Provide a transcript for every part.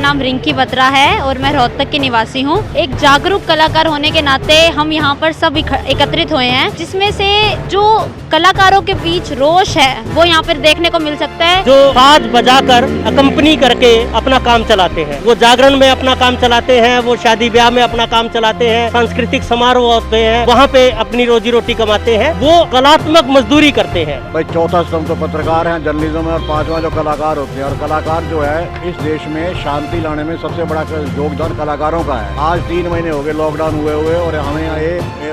नाम रिंकी बत्रा है और मैं रोहतक की निवासी हूँ। एक जागरूक कलाकार होने के नाते हम यहाँ पर सब एकत्रित हुए हैं, जिसमें से जो कलाकारों के बीच रोष है वो यहाँ पर देखने को मिल सकता है। जो साज बजाकर कंपनी करके अपना काम चलाते हैं, वो जागरण में अपना काम चलाते हैं, वो शादी ब्याह में अपना काम चलाते हैं, सांस्कृतिक समारोह होते हैं वहाँ पे अपनी रोजी रोटी कमाते हैं, वो कलात्मक मजदूरी करते हैं। भाई चौथा स्तंभ तो पत्रकार हैं जर्नलिज्म में, और पांचवा जो कलाकार होते हैं। और कलाकार जो है इस देश में शांति लाने में सबसे बड़ा योगदान कलाकारों का है। आज 3 महीने हो गए लॉकडाउन हुए और हमें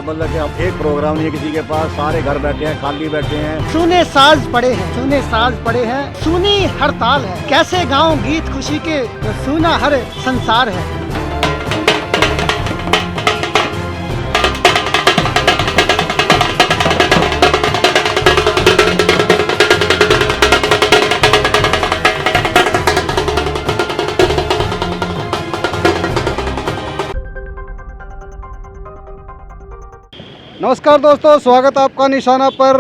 मतलब कि हम एक प्रोग्राम नहीं है किसी के पास, सारे घर बैठे हैं, खाली बैठे हैं। सुने साज पड़े हैं, सुने साज पड़े हैं, सुनी हड़ताल है, कैसे गाँव गीत खुशी के, सुना हर संसार है। नमस्कार दोस्तों, स्वागत है आपका निशाना पर।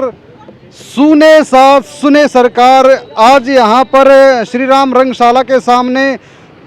सुने साथ सुने सरकार। आज यहाँ पर श्री राम रंगशाला के सामने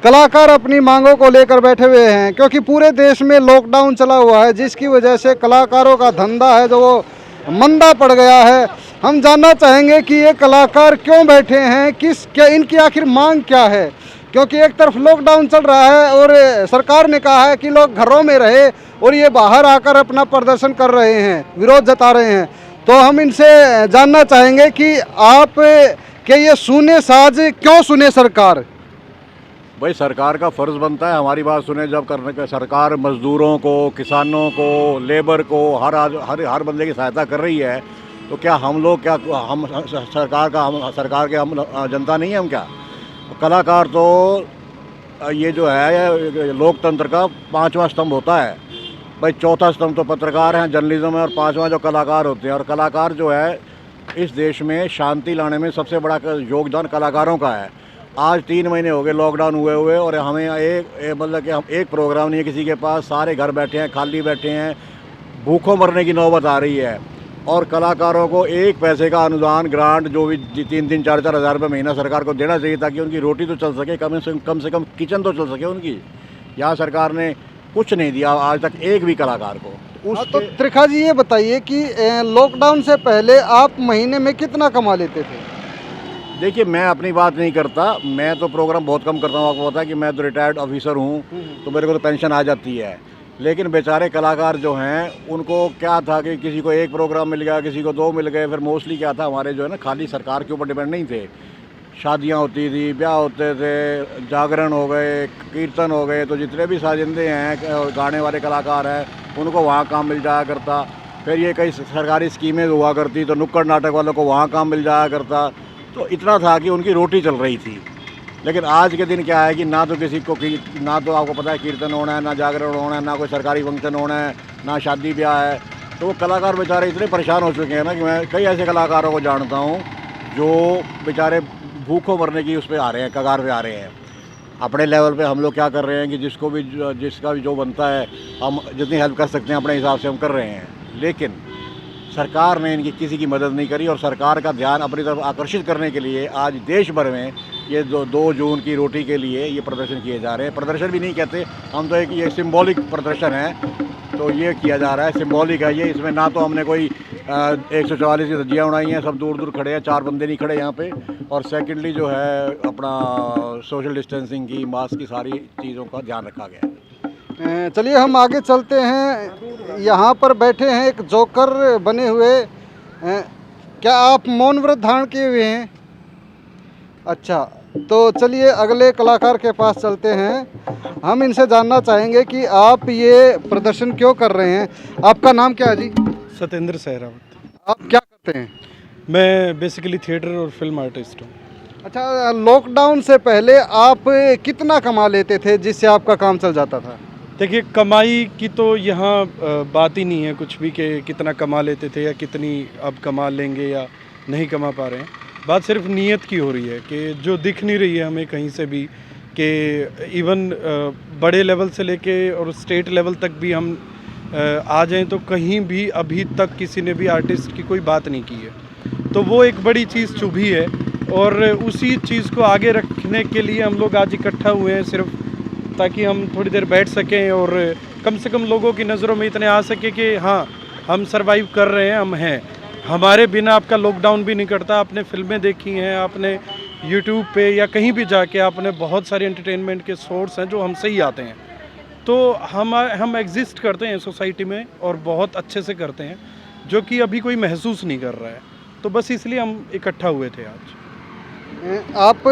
कलाकार अपनी मांगों को लेकर बैठे हुए हैं, क्योंकि पूरे देश में लॉकडाउन चला हुआ है, जिसकी वजह से कलाकारों का धंधा है जो वो मंदा पड़ गया है। हम जानना चाहेंगे कि ये कलाकार क्यों बैठे हैं, क्या इनकी आखिर मांग क्या है, क्योंकि एक तरफ लॉकडाउन चल रहा है और सरकार ने कहा है कि लोग घरों में रहे और ये बाहर आकर अपना प्रदर्शन कर रहे हैं, विरोध जता रहे हैं। तो हम इनसे जानना चाहेंगे कि आप के ये सुने साज क्यों सुने सरकार। भाई सरकार का फर्ज बनता है हमारी बात सुने जब करने का। सरकार मजदूरों को, किसानों को, लेबर को, हर बंदे की सहायता कर रही है, तो क्या हम लोग हम सरकार के हम जनता नहीं है हम क्या? कलाकार तो ये जो है लोकतंत्र का 5वां स्तंभ होता है। भाई चौथा स्तंभ तो पत्रकार हैं जर्नलिज्म में, और 5वां जो कलाकार होते हैं। और कलाकार जो है इस देश में शांति लाने में सबसे बड़ा योगदान कलाकारों का है। आज 3 महीने हो गए लॉकडाउन हुए और हमें मतलब कि हम एक प्रोग्राम नहीं है किसी के पास, सारे घर बैठे हैं, खाली बैठे हैं, भूखों मरने की नौबत आ रही है। और कलाकारों को 1 पैसे का अनुदान ग्रांट जो भी 3-3, 4-4 हज़ार रुपये महीना सरकार को देना चाहिए, ताकि उनकी रोटी तो चल सके, कम से कम किचन तो चल सके उनकी। यहाँ सरकार ने कुछ नहीं दिया आज तक एक भी कलाकार को। तो त्रिखा जी ये बताइए कि लॉकडाउन से पहले आप महीने में कितना कमा लेते थे? देखिए मैं अपनी बात नहीं करता, मैं तो प्रोग्राम बहुत कम करता हूँ। आपको पता है कि मैं तो रिटायर्ड ऑफिसर हूँ, तो मेरे को तो पेंशन आ जाती है। लेकिन बेचारे कलाकार जो हैं उनको क्या था कि किसी को 1 प्रोग्राम मिल गया, किसी को 2 मिल गए। फिर मोस्टली क्या था, हमारे जो है ना खाली सरकार के ऊपर डिपेंड नहीं थे। शादियां होती थी, ब्याह होते थे, जागरण हो गए, कीर्तन हो गए, तो जितने भी साजिंदे हैं, गाने वाले कलाकार हैं, उनको वहाँ काम मिल जाया करता। फिर ये कई सरकारी स्कीमें हुआ करती, तो नुक्कड़ नाटक वालों को वहाँ काम मिल जाया करता। तो इतना था कि उनकी रोटी चल रही थी। लेकिन आज के दिन क्या है कि ना तो किसी को ना तो आपको पता है कीर्तन होना है, ना जागरण होना है, ना कोई सरकारी फंक्शन होना है, ना शादी ब्याह है। तो वो कलाकार बेचारे इतने परेशान हो चुके हैं ना कि मैं कई ऐसे कलाकारों को जानता हूँ जो बेचारे भूखों मरने की उस पर आ रहे हैं, कगार पे आ रहे हैं। अपने लेवल पे हम लोग क्या कर रहे हैं कि जिसका भी जो बनता है, हम जितनी हेल्प कर सकते हैं अपने हिसाब से हम कर रहे हैं। लेकिन सरकार ने इनकी किसी की मदद नहीं करी, और सरकार का ध्यान अपनी तरफ आकर्षित करने के लिए आज देश भर में ये 2 जून की रोटी के लिए ये प्रदर्शन किए जा रहे हैं। प्रदर्शन भी नहीं कहते हम तो, एक ये सिंबॉलिक प्रदर्शन है, तो ये किया जा रहा है, सिंबॉलिक है ये। इसमें ना तो हमने कोई 144 की धज्जियाँ उड़ाई हैं, सब दूर दूर खड़े हैं, 4 बंदे नहीं खड़े यहाँ पे। और सेकेंडली जो है अपना सोशल डिस्टेंसिंग की, मास्क की, सारी चीज़ों का ध्यान रखा गया है। चलिए हम आगे चलते हैं। यहाँ पर बैठे हैं एक जोकर बने हुए। क्या आप मौन व्रत धारण किए हुए हैं? अच्छा, तो चलिए अगले कलाकार के पास चलते हैं। हम इनसे जानना चाहेंगे कि आप ये प्रदर्शन क्यों कर रहे हैं। आपका नाम क्या है जी? सत्येंद्र सहरावत। आप क्या करते हैं? मैं बेसिकली थिएटर और फिल्म आर्टिस्ट हूँ। अच्छा, लॉकडाउन से पहले आप कितना कमा लेते थे जिससे आपका काम चल जाता था? देखिए, कमाई की तो यहाँ बात ही नहीं है कुछ भी कि कितना कमा लेते थे या कितनी अब कमा लेंगे या नहीं कमा पा रहे हैं। बात सिर्फ नीयत की हो रही है कि जो दिख नहीं रही है हमें कहीं से भी, कि इवन बड़े लेवल से लेके और स्टेट लेवल तक भी हम आ जाएं तो कहीं भी अभी तक किसी ने भी आर्टिस्ट की कोई बात नहीं की है। तो वो एक बड़ी चीज़ चुभी है। और उसी चीज़ को आगे रखने के लिए हम लोग आज इकट्ठा हुए हैं, सिर्फ ताकि हम थोड़ी देर बैठ सकें और कम से कम लोगों की नज़रों में इतने आ सके कि हाँ, हम सरवाइव कर रहे हैं, हम हैं। हमारे बिना आपका लॉकडाउन भी नहीं करता। आपने फिल्में देखी हैं, आपने यूट्यूब पे या कहीं भी जाके आपने बहुत सारे एंटरटेनमेंट के सोर्स हैं जो हमसे ही आते हैं। तो हम एग्जिस्ट करते हैं सोसाइटी में और बहुत अच्छे से करते हैं, जो कि अभी कोई महसूस नहीं कर रहा है। तो बस इसलिए हम इकट्ठा हुए थे आज। आप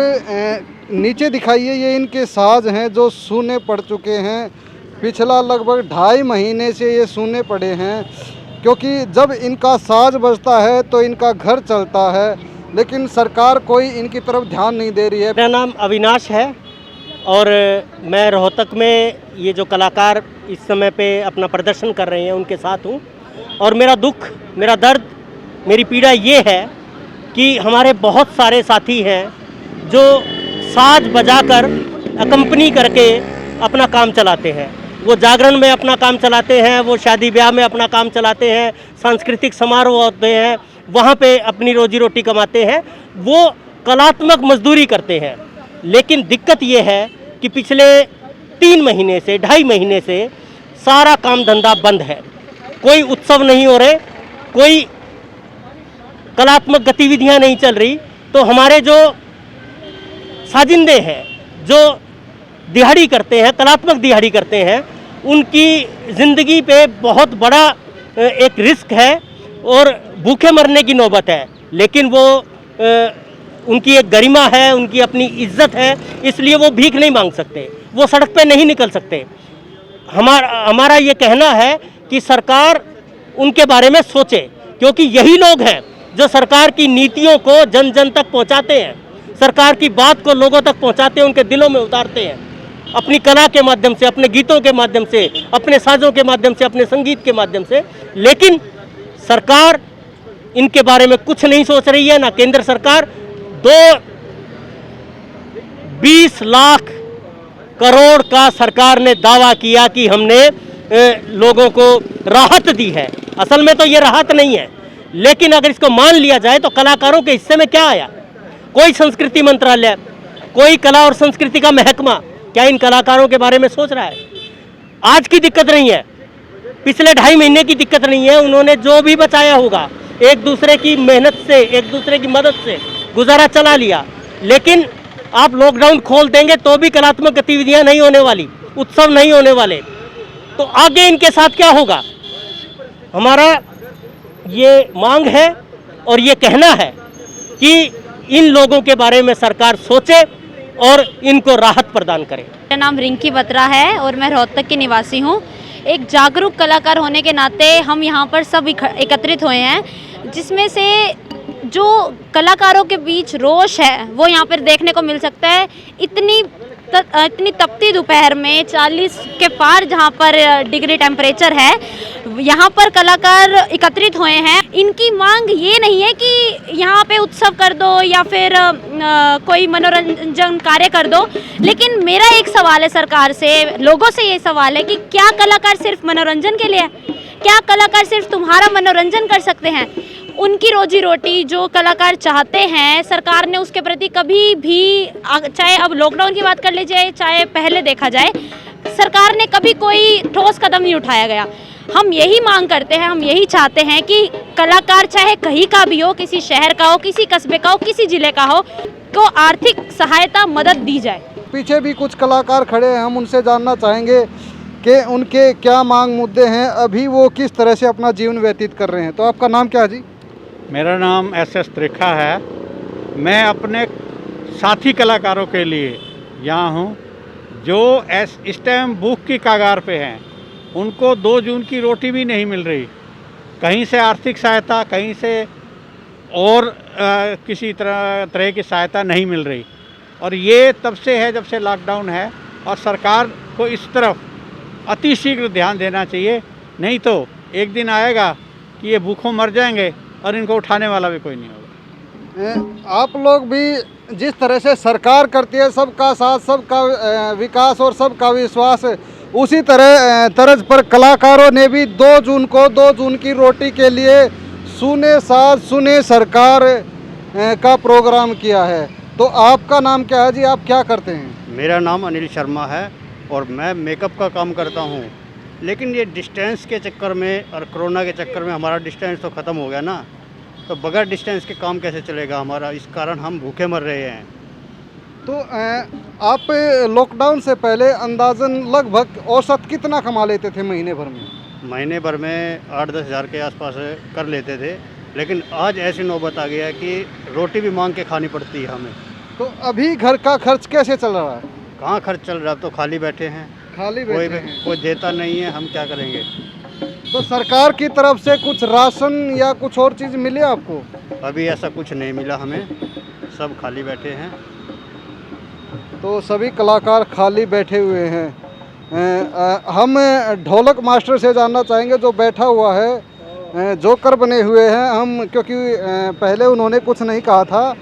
नीचे दिखाइए, ये इनके साज हैं जो सूने पड़ चुके हैं। पिछला लगभग 2.5 महीने से ये सूने पड़े हैं, क्योंकि जब इनका साज बजता है तो इनका घर चलता है, लेकिन सरकार कोई इनकी तरफ ध्यान नहीं दे रही है। मेरा नाम अविनाश है और मैं रोहतक में ये जो कलाकार इस समय पे अपना प्रदर्शन कर रहे हैं उनके साथ हूँ। और मेरा दुख, मेरा दर्द, मेरी पीड़ा ये है कि हमारे बहुत सारे साथी हैं जो साज बजाकर कंपनी करके अपना काम चलाते हैं। वो जागरण में अपना काम चलाते हैं, वो शादी ब्याह में अपना काम चलाते हैं, सांस्कृतिक समारोह होते हैं वहाँ पे अपनी रोजी रोटी कमाते हैं, वो कलात्मक मजदूरी करते हैं। लेकिन दिक्कत ये है कि पिछले 3 महीने से 2.5 महीने से सारा काम धंधा बंद है। कोई उत्सव नहीं हो रहे, कोई कलात्मक गतिविधियां नहीं चल रही। तो हमारे जो साजिंदे हैं, जो दिहाड़ी करते हैं, कलात्मक दिहाड़ी करते हैं, उनकी ज़िंदगी पे बहुत बड़ा एक रिस्क है और भूखे मरने की नौबत है। लेकिन वो उनकी एक गरिमा है, उनकी अपनी इज्जत है, इसलिए वो भीख नहीं मांग सकते, वो सड़क पे नहीं निकल सकते। हमारा ये कहना है कि सरकार उनके बारे में सोचे, क्योंकि यही लोग हैं जो सरकार की नीतियों को जन जन तक पहुंचाते हैं, सरकार की बात को लोगों तक पहुंचाते हैं, उनके दिलों में उतारते हैं, अपनी कला के माध्यम से, अपने गीतों के माध्यम से, अपने साजों के माध्यम से, अपने संगीत के माध्यम से। लेकिन सरकार इनके बारे में कुछ नहीं सोच रही है, ना केंद्र सरकार। 20 लाख करोड़ का सरकार ने दावा किया कि हमने लोगों को राहत दी है। असल में तो ये राहत नहीं है, लेकिन अगर इसको मान लिया जाए तो कलाकारों के हिस्से में क्या आया? कोई संस्कृति मंत्रालय, कोई कला और संस्कृति का महकमा क्या इन कलाकारों के बारे में सोच रहा है? आज की दिक्कत नहीं है, पिछले 2.5 महीने की दिक्कत नहीं है। उन्होंने जो भी बचाया होगा एक दूसरे की मेहनत से, एक दूसरे की मदद से गुजारा चला लिया। लेकिन आप लॉकडाउन खोल देंगे तो भी कलात्मक गतिविधियां नहीं होने वाली, उत्सव नहीं होने वाले, तो आगे इनके साथ क्या होगा? हमारा ये मांग है और ये कहना है कि इन लोगों के बारे में सरकार सोचे और इनको राहत प्रदान करे। मेरा नाम रिंकी बत्रा है और मैं रोहतक की निवासी हूँ। एक जागरूक कलाकार होने के नाते हम यहाँ पर सब एकत्रित हुए हैं, जिसमें से जो कलाकारों के बीच रोष है वो यहाँ पर देखने को मिल सकता है। इतनी तपती दोपहर में 40 के पार जहाँ पर डिग्री टेम्परेचर है, यहाँ पर कलाकार एकत्रित हुए हैं। इनकी मांग ये नहीं है कि यहाँ पे उत्सव कर दो या फिर कोई मनोरंजन कार्य कर दो, लेकिन मेरा एक सवाल है सरकार से, लोगों से ये सवाल है कि क्या कलाकार सिर्फ मनोरंजन के लिए है? क्या कलाकार सिर्फ तुम्हारा मनोरंजन कर सकते हैं? उनकी रोजी रोटी जो कलाकार चाहते हैं, सरकार ने उसके प्रति कभी भी, चाहे अब लॉकडाउन की बात कर लीजिए, चाहे पहले देखा जाए, सरकार ने कभी कोई ठोस कदम नहीं उठाया गया। हम यही मांग करते हैं, हम यही चाहते हैं कि कलाकार चाहे कहीं का भी हो, किसी शहर का हो, किसी कस्बे का हो, किसी जिले का हो, को आर्थिक सहायता मदद दी जाए। पीछे भी कुछ कलाकार खड़े हैं, हम उनसे जानना चाहेंगे कि उनके क्या मांग मुद्दे हैं, अभी वो किस तरह से अपना जीवन व्यतीत कर रहे हैं। तो आपका नाम क्या है जी? मेरा नाम SS त्रिखा है। मैं अपने साथी कलाकारों के लिए यहाँ हूँ जो इस टाइम भूख की कगार पे हैं। उनको 2 जून की रोटी भी नहीं मिल रही, कहीं से आर्थिक सहायता, कहीं से और किसी तरह की सहायता नहीं मिल रही। और ये तब से है जब से लॉकडाउन है, और सरकार को इस तरफ अतिशीघ्र ध्यान देना चाहिए, नहीं तो एक दिन आएगा कि ये भूखों मर जाएंगे और इनको उठाने वाला भी कोई नहीं होगा। आप लोग भी जिस तरह से सरकार करती है, सबका साथ, सबका विकास और सबका विश्वास, उसी तरज पर कलाकारों ने भी 2 जून को 2 जून की रोटी के लिए सुने साथ सुने सरकार का प्रोग्राम किया है। तो आपका नाम क्या है जी, आप क्या करते हैं? मेरा नाम अनिल शर्मा है और मैं मेकअप का काम करता हूँ। लेकिन ये डिस्टेंस के चक्कर में और कोरोना के चक्कर में हमारा डिस्टेंस तो ख़त्म हो गया ना, तो बगैर डिस्टेंस के काम कैसे चलेगा हमारा, इस कारण हम भूखे मर रहे हैं। तो आप लॉकडाउन से पहले अंदाजन लगभग औसत कितना कमा लेते थे महीने भर में? महीने भर में 8-10 हज़ार के आसपास कर लेते थे, लेकिन आज ऐसी नौबत आ गया है कि रोटी भी मांग के खानी पड़ती है हमें। तो अभी घर का खर्च कैसे चल रहा है? कहाँ खर्च चल रहा है, तो खाली बैठे हैं, खाली बैठे हैं। कोई देता नहीं है, हम क्या करेंगे। तो सरकार की तरफ से कुछ राशन या कुछ और चीज़ मिली आपको? अभी ऐसा कुछ नहीं मिला हमें, सब खाली बैठे हैं। तो सभी कलाकार खाली बैठे हुए हैं। हम ढोलक मास्टर से जानना चाहेंगे जो बैठा हुआ है, जोकर बने हुए हैं हम, क्योंकि पहले उन्होंने कुछ नहीं कहा था।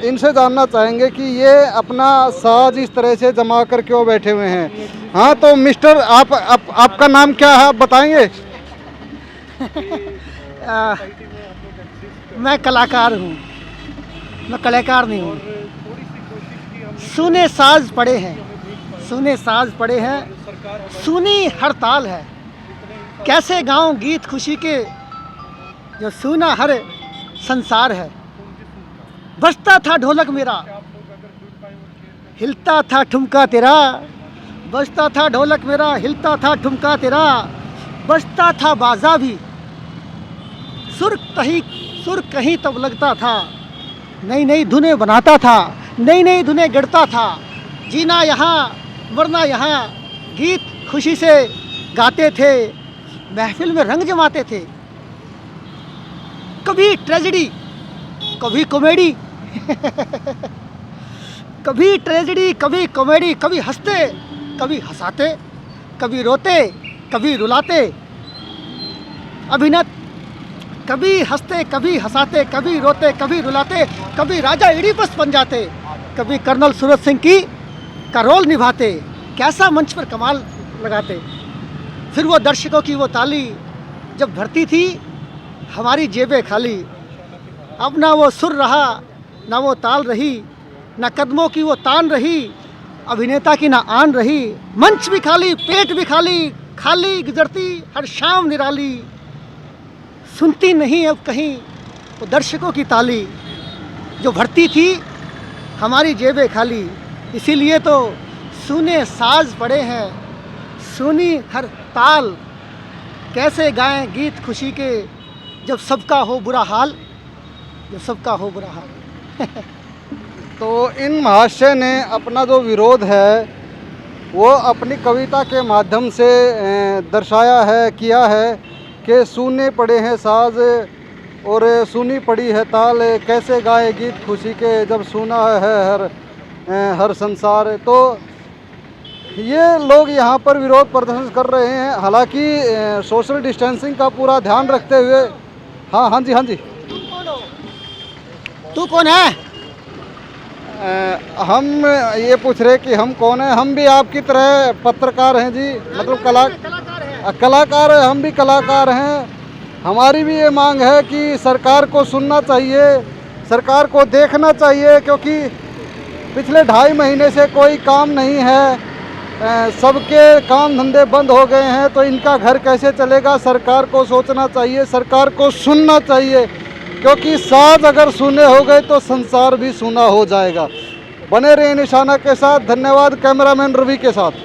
इनसे जानना चाहेंगे कि ये अपना साज इस तरह से जमा कर क्यों बैठे हुए हैं। हाँ, तो मिस्टर आपका नाम क्या है, आप बताएंगे? मैं कलाकार हूँ, मैं कलाकार नहीं हूँ। सुने साज पड़े हैं, सुने साज पड़े हैं, सुनी हड़ताल है। कैसे गाऊं गीत खुशी के, जो सुना हर संसार है। बजता था ढोलक मेरा, हिलता था ठुमका तेरा। बजता था ढोलक मेरा, हिलता था ठुमका तेरा। बजता था बाजा भी, सुर कहीं तब लगता था। नई नई धुनें बनाता था, नई नई धुनें गढ़ता था। जीना यहाँ मरना यहाँ, गीत खुशी से गाते थे, महफिल में रंग जमाते थे। कभी ट्रेजेडी, कभी कॉमेडी कभी ट्रेजेडी, कभी कॉमेडी, कभी हंसते, कभी हंसाते, कभी रोते, कभी रुलाते। अभिनत कभी हंसते, कभी हंसाते, कभी रोते, कभी रुलाते। कभी राजा इडिपस बन जाते, कभी कर्नल सूरज सिंह का रोल निभाते। कैसा मंच पर कमाल लगाते। फिर वो दर्शकों की वो ताली जब भरती थी, हमारी जेबें खाली। अब ना वो सुर रहा, ना वो ताल रही, ना कदमों की वो तान रही, अभिनेता की ना आन रही। मंच भी खाली, पेट भी खाली, खाली गुजरती हर शाम निराली। सुनती नहीं अब कहीं वो दर्शकों की ताली, जो भरती थी हमारी जेबें खाली। इसीलिए तो सुने साज पड़े हैं, सुनी हर ताल। कैसे गाएं गीत खुशी के, जब सबका हो बुरा हाल, जब सबका हो बुरा हाल। तो इन महाशय ने अपना जो विरोध है वो अपनी कविता के माध्यम से दर्शाया है, किया है कि सुने पड़े हैं साज और सुनी पड़ी है ताल। कैसे गाए गीत खुशी के, जब सुना है हर संसार। तो ये लोग यहाँ पर विरोध प्रदर्शन कर रहे हैं, हालांकि सोशल डिस्टेंसिंग का पूरा ध्यान रखते हुए। हाँ जी, हाँ जी। तू कौन है? हम ये पूछ रहे कि हम कौन है। हम भी आपकी तरह पत्रकार हैं जी, मतलब कलाकार हैं, हम भी कलाकार हैं। हमारी भी ये मांग है कि सरकार को सुनना चाहिए, सरकार को देखना चाहिए, क्योंकि पिछले 2.5 महीने से कोई काम नहीं है। सबके काम धंधे बंद हो गए हैं, तो इनका घर कैसे चलेगा। सरकार को सोचना चाहिए, सरकार को सुनना चाहिए, क्योंकि साज अगर सुने हो गए तो संसार भी सुना हो जाएगा। बने रहे निशाना के साथ। धन्यवाद कैमरामैन रवि के साथ।